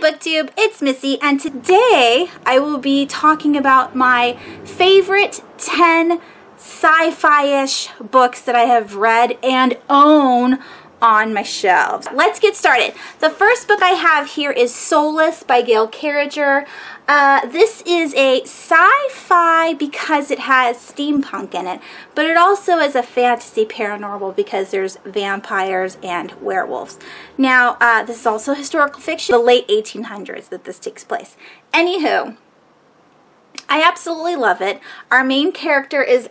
BookTube, it's Missy, and today I will be talking about my favorite 10 sci-fi-ish books that I have read and own on my shelves. Let's get started. The first book I have here is Soulless by Gail Carriger. This is a sci-fi because it has steampunk in it, but it also is a fantasy paranormal because there's vampires and werewolves. Now, this is also historical fiction, the late 1800s that this takes place. Anywho, I absolutely love it. Our main character is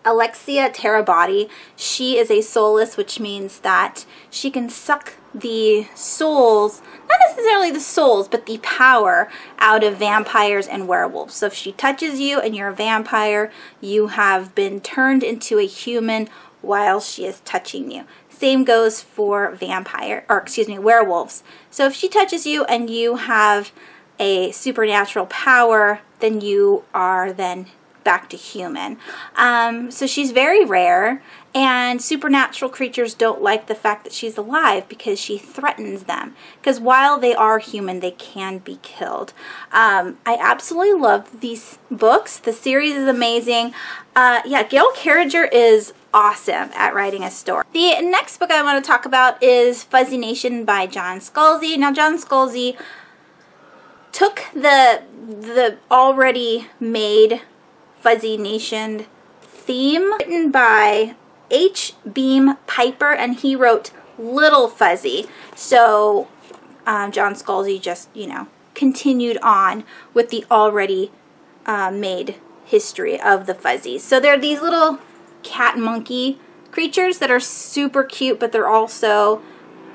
Alexia Terabody. She is a soulless, which means that she can suck the souls, not necessarily the souls, but the power out of vampires and werewolves. So if she touches you and you're a vampire, you have been turned into a human while she is touching you. Same goes for werewolves. So if she touches you and you have a supernatural power, then you are then back to human. So she's very rare, and supernatural creatures don't like the fact that she's alive because she threatens them. Because while they are human, they can be killed. I absolutely love these books. The series is amazing. Yeah, Gail Carriger is awesome at writing a story. The next book I want to talk about is Fuzzy Nation by John Scalzi. Now, John Scalzi took the already made Fuzzy Nation theme written by H. Beam Piper, and he wrote Little Fuzzy. So John Scalzi just, continued on with the already made history of the Fuzzies. So they're these little cat monkey creatures that are super cute, but they're also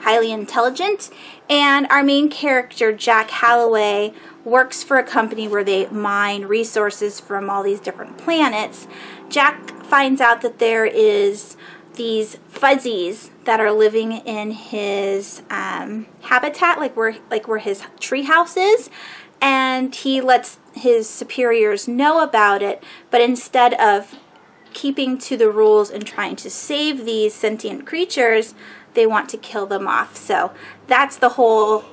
highly intelligent. And our main character, Jack Halloway, works for a company where they mine resources from all these different planets. Jack finds out that there is these fuzzies that are living in his habitat, like where his treehouse is, and he lets his superiors know about it, but instead of keeping to the rules and trying to save these sentient creatures, they want to kill them off. So that's the whole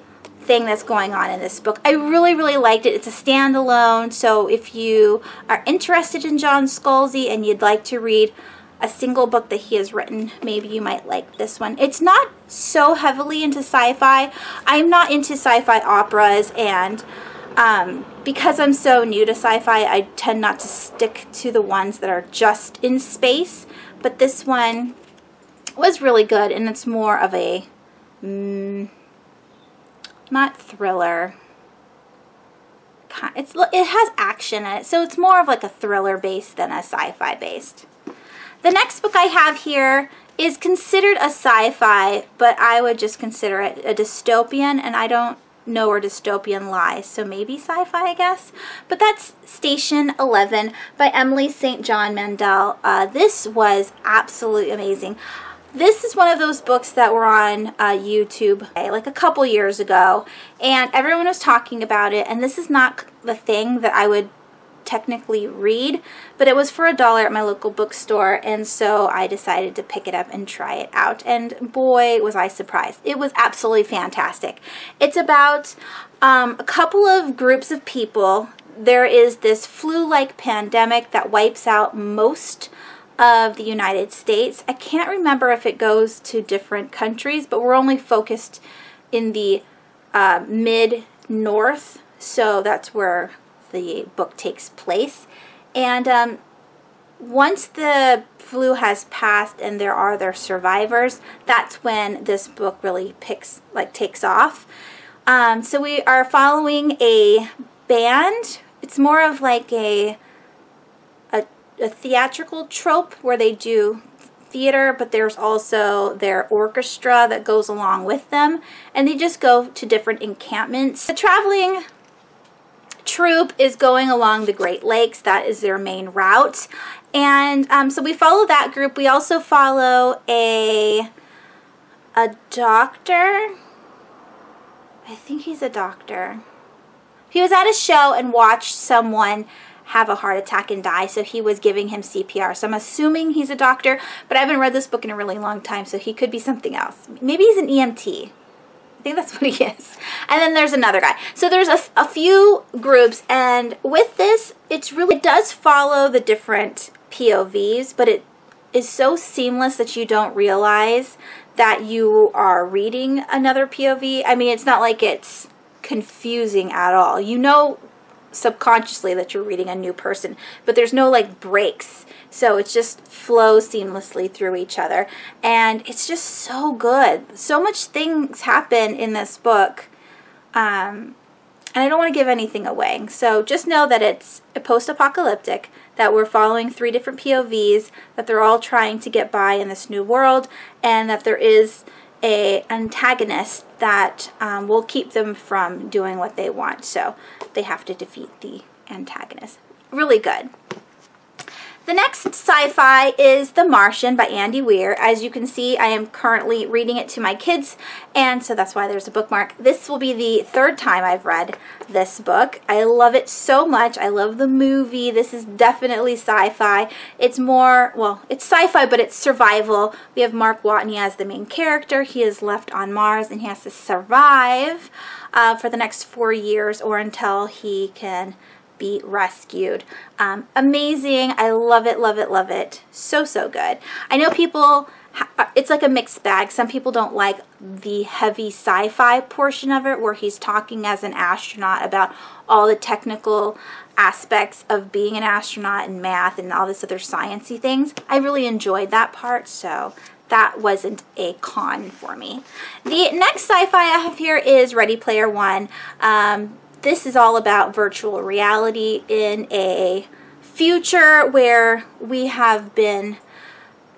thing that's going on in this book. I really, really liked it. It's a standalone, so if you are interested in John Scalzi and you'd like to read a single book that he has written, maybe you might like this one. It's not so heavily into sci-fi. I'm not into sci-fi operas, and because I'm so new to sci-fi, I tend not to stick to the ones that are just in space, but this one was really good, and it's more of a not thriller. It has action in it, so it's more of like a thriller based than a sci-fi based. The next book I have here is considered a sci-fi, but I would just consider it a dystopian, and I don't know where dystopian lies, so maybe sci-fi, I guess. But that's Station 11 by Emily St. John Mandel. This was absolutely amazing. This is one of those books that were on YouTube like a couple years ago, and everyone was talking about it, and this is not the thing that I would technically read, but it was for $1 at my local bookstore, and so I decided to pick it up and try it out, and boy was I surprised. It was absolutely fantastic. It's about a couple of groups of people. There is this flu-like pandemic that wipes out most of the United States. I can't remember if it goes to different countries, but we're only focused in the mid-north, so that's where the book takes place. And once the flu has passed and there are their survivors, that's when this book really takes off. So we are following a band. It's more of like a theatrical trope where they do theater, but there's also their orchestra that goes along with them, and they just go to different encampments. The traveling troupe is going along the Great Lakes. That is their main route, and so we follow that group. We also follow a doctor. I think he's a doctor. He was at a show and watched someone have a heart attack and die, so he was giving him CPR. So I'm assuming he's a doctor, but I haven't read this book in a really long time, so he could be something else. Maybe he's an EMT. think that's what he is. And then there's another guy. So there's a few groups, and with this, it does follow the different POVs, but it is so seamless that you don't realize that you are reading another POV. I mean, it's not like it's confusing at all. You know subconsciously that you're reading a new person, but there's no like breaks. So it just flows seamlessly through each other. And it's just so good. So much things happen in this book. And I don't want to give anything away. So just know that it's a post-apocalyptic, that we're following 3 different POVs, that they're all trying to get by in this new world, and that there is an antagonist that will keep them from doing what they want. So they have to defeat the antagonist. Really good. The next sci-fi is The Martian by Andy Weir. As you can see, I am currently reading it to my kids, and so that's why there's a bookmark. This will be the 3rd time I've read this book. I love it so much. I love the movie. This is definitely sci-fi. It's more, well, it's sci-fi, but it's survival. We have Mark Watney as the main character. He is left on Mars, and he has to survive for the next 4 years, or until he can be rescued. Amazing. I love it, love it, love it. So, so good. I know people, it's like a mixed bag. Some people don't like the heavy sci-fi portion of it, where he's talking as an astronaut about all the technical aspects of being an astronaut and math and all this other sciencey things. I really enjoyed that part, so that wasn't a con for me. The next sci-fi I have here is Ready Player One. This is all about virtual reality in a future where we have been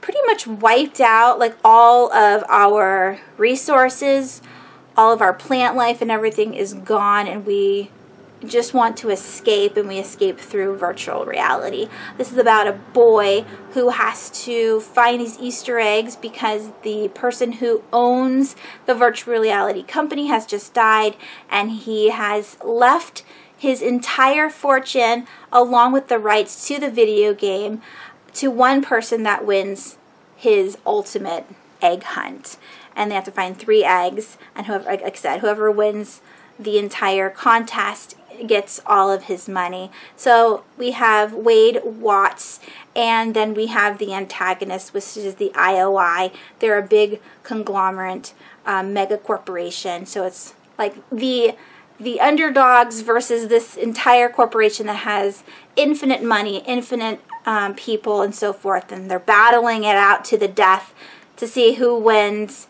pretty much wiped out. Like, all of our resources, all of our plant life and everything is gone, and we just want to escape, and we escape through virtual reality. This is about a boy who has to find these Easter eggs because the person who owns the virtual reality company has just died, and he has left his entire fortune along with the rights to the video game to one person that wins his ultimate egg hunt. And they have to find 3 eggs, and whoever, like I said, whoever wins the entire contest gets all of his money. So we have Wade Watts, and then we have the antagonist, which is the IOI. They're a big conglomerate, mega corporation. So it's like the underdogs versus this entire corporation that has infinite money, infinite people, and so forth. And they're battling it out to the death to see who wins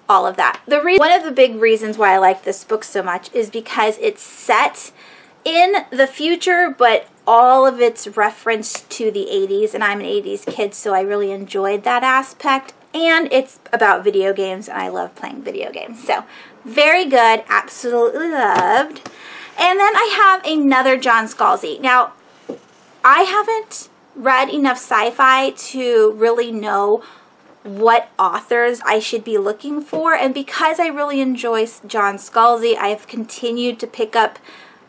all of that. One of the big reasons why I like this book so much is because it's set in the future, but all of it's referenced to the 80s, and I'm an 80s kid, so I really enjoyed that aspect. And it's about video games, and I love playing video games. So very good, absolutely loved. And then I have another John Scalzi. Now, I haven't read enough sci-fi to really know what authors I should be looking for, and because I really enjoy John Scalzi, I've continued to pick up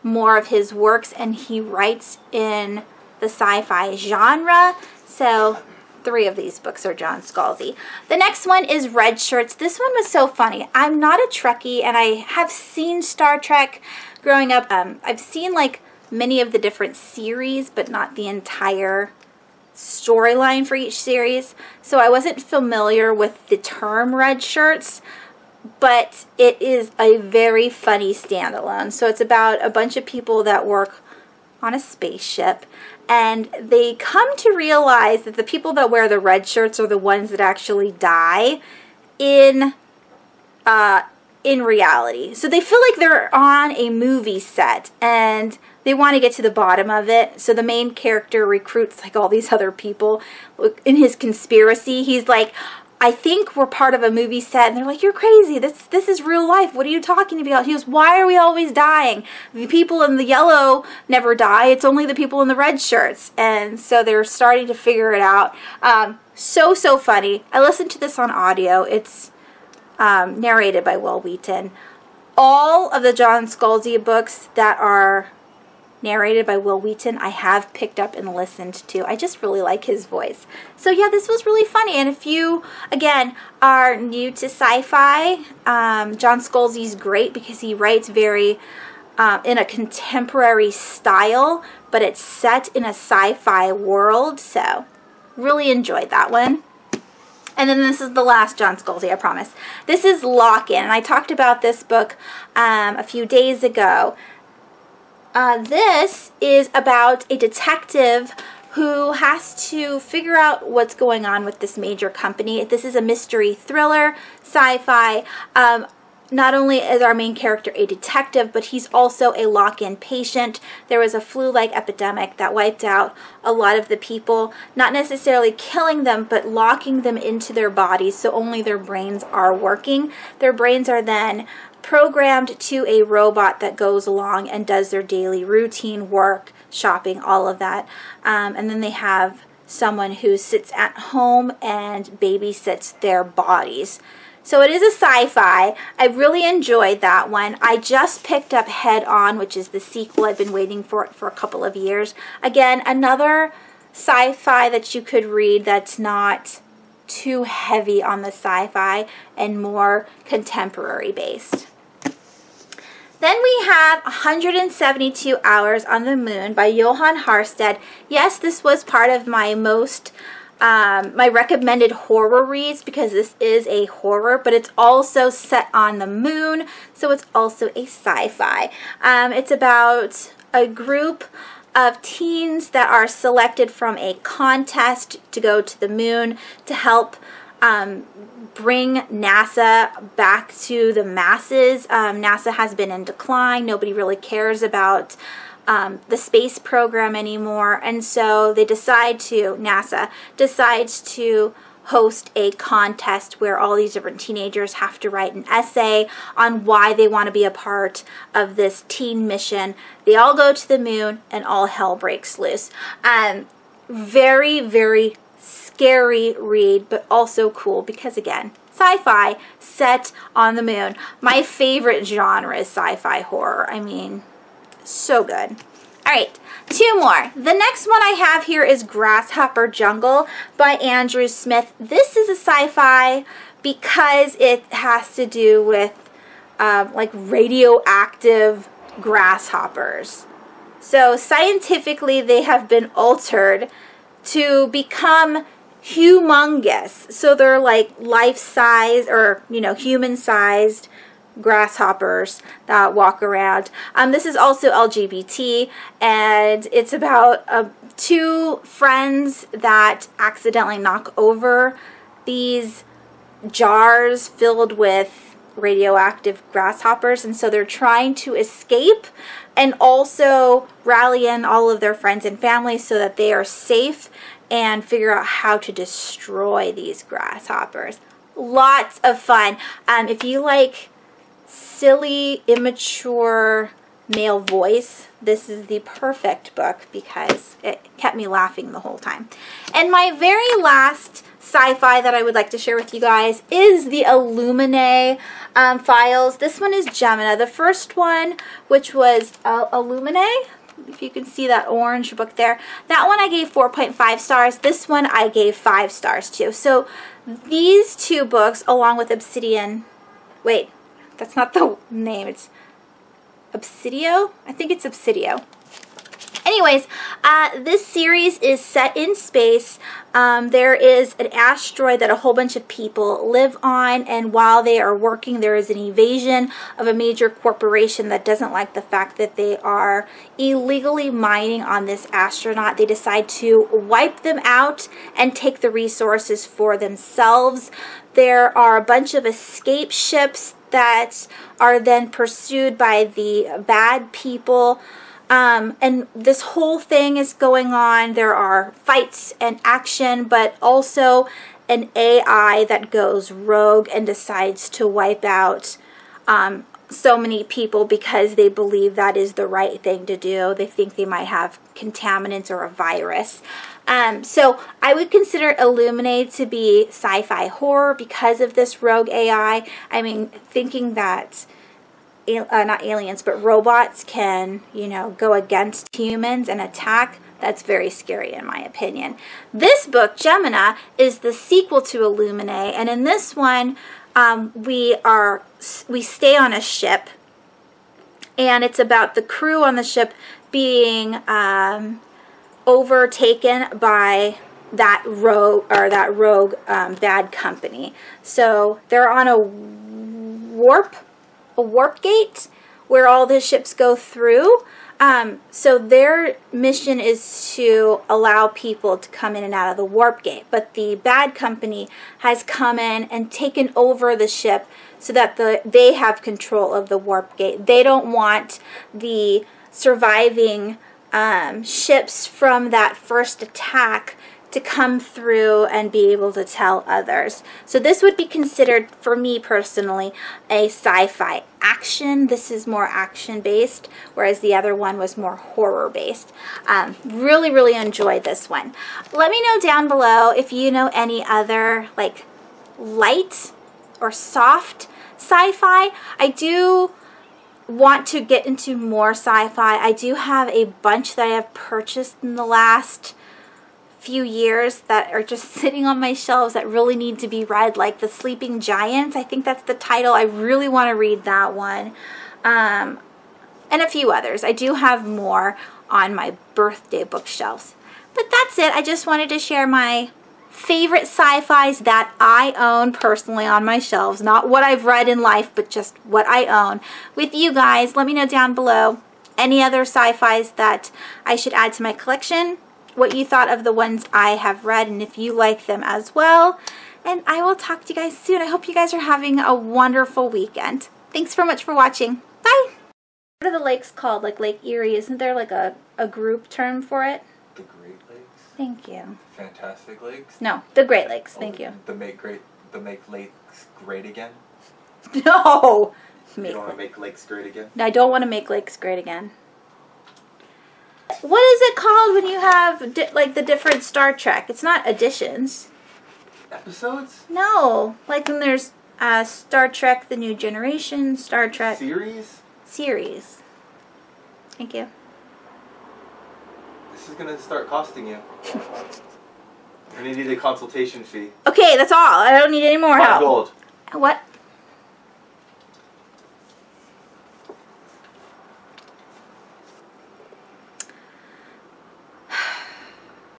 more of his works, and he writes in the sci-fi genre. So 3 of these books are John Scalzi. The next one is Red Shirts. This one was so funny. I'm not a Trekkie, and I have seen Star Trek growing up. I've seen like many of the different series, but not the entire storyline for each series. So I wasn't familiar with the term Red Shirts, but it is a very funny standalone. So it's about a bunch of people that work on a spaceship, and they come to realize that the people that wear the red shirts are the ones that actually die in reality. So they feel like they're on a movie set, and they want to get to the bottom of it. So the main character recruits like all these other people in his conspiracy. He's like, I think we're part of a movie set. And they're like, you're crazy. This is real life. What are you talking about? He goes, why are we always dying? The people in the yellow never die. It's only the people in the red shirts. And so they're starting to figure it out. So funny. I listened to this on audio. It's narrated by Will Wheaton. All of the John Scalzi books that are narrated by Will Wheaton, I have picked up and listened to. I just really like his voice. So yeah, this was really funny. And if you, again, are new to sci-fi, John Scalzi's great because he writes very in a contemporary style, but it's set in a sci-fi world. So really enjoyed that one. And then this is the last John Scalzi, I promise. This is Lock-In, and I talked about this book a few days ago. This is about a detective who has to figure out what's going on with this major company. This is a mystery thriller, sci-fi. Not only is our main character a detective, but he's also a lock-in patient. There was a flu-like epidemic that wiped out a lot of the people, not necessarily killing them, but locking them into their bodies so only their brains are working. Their brains are then programmed to a robot that goes along and does their daily routine, work, shopping, all of that. And then they have someone who sits at home and babysits their bodies. So it is a sci-fi. I really enjoyed that one. I just picked up Head On, which is the sequel. I've been waiting for it for a couple of years. Again, another sci-fi that you could read that's not too heavy on the sci-fi and more contemporary based. Then we have 172 Hours on the Moon by Johan Harstad. Yes, this was part of my my recommended horror reads because this is a horror, but it's also set on the moon, so it's also a sci-fi. It's about a group of teens that are selected from a contest to go to the moon to help bring NASA back to the masses. NASA has been in decline. Nobody really cares about the space program anymore, and so they NASA decides to host a contest where all these different teenagers have to write an essay on why they want to be a part of this teen mission. They all go to the moon and all hell breaks loose. Very, very scary read, but also cool because, again, sci-fi set on the moon. My favorite genre is sci-fi horror. I mean, so good. All right, two more. The next one I have here is Grasshopper Jungle by Andrew Smith. This is a sci-fi because it has to do with like radioactive grasshoppers. So scientifically, they have been altered to become humongous. So they're like life-size or, you know, human-sized grasshoppers that walk around. This is also LGBT, and it's about two friends that accidentally knock over these jars filled with radioactive grasshoppers, and so they're trying to escape and also rally in all of their friends and family so that they are safe and figure out how to destroy these grasshoppers. Lots of fun. If you like silly, immature male voice, this is the perfect book because it kept me laughing the whole time. And my very last sci-fi that I would like to share with you guys is the Illuminae files. This one is Gemini. The first one, which was Illuminae, if you can see that orange book there, that one I gave 4.5 stars. This one I gave 5 stars to. So these two books, along with Obsidian, wait, that's not the name, it's Obsidio? I think it's Obsidio. Anyways, this series is set in space. There is an asteroid that a whole bunch of people live on, and while they are working, there is an invasion of a major corporation that doesn't like the fact that they are illegally mining on this astronaut. They decide to wipe them out and take the resources for themselves. There are a bunch of escape ships that are then pursued by the bad people. And this whole thing is going on. There are fights and action, but also an AI that goes rogue and decides to wipe out so many people because they believe that is the right thing to do. They think they might have contaminants or a virus. So I would consider Illuminae to be sci-fi horror because of this rogue AI. I mean, thinking that not aliens, but robots can, you know, go against humans and attack, that's very scary in my opinion. This book, Gemini, is the sequel to Illuminae, and in this one, we stay on a ship, and it's about the crew on the ship being overtaken by that rogue bad company. So they're on a warp gate where all the ships go through. So their mission is to allow people to come in and out of the warp gate. But the bad company has come in and taken over the ship so that they have control of the warp gate. They don't want the surviving ships from that first attack to come through and be able to tell others. So this would be considered, for me personally, a sci-fi action. This is more action-based, whereas the other one was more horror-based. Really, really enjoyed this one. Let me know down below if you know any other, like, light or soft sci-fi. I do want to get into more sci-fi. I do have a bunch that I have purchased in the last few years that are just sitting on my shelves that really need to be read, like The Sleeping Giants. I think that's the title. I really want to read that one. And a few others. I do have more on my birthday bookshelves. But that's it. I just wanted to share my favorite sci-fis that I own personally on my shelves. Not what I've read in life, but just what I own with you guys. Let me know down below any other sci-fis that I should add to my collection, what you thought of the ones I have read, and if you like them as well. And I will talk to you guys soon. I hope you guys are having a wonderful weekend. Thanks so much for watching. Bye! What are the lakes called? Like Lake Erie? Isn't there like a group term for it? The Great Lakes? Thank you. Fantastic Lakes? No, the Great Lakes. Thank you. The make lakes great again? No! You don't want to make lakes great again? I don't want to make lakes great again. What is it called when you have like the different Star Trek? It's not editions. Episodes? No, like when there's Star Trek: The New Generation, Star Trek series. Thank you. This is gonna start costing you. You're gonna need a consultation fee. Okay, that's all. I don't need any more help. Gold. What?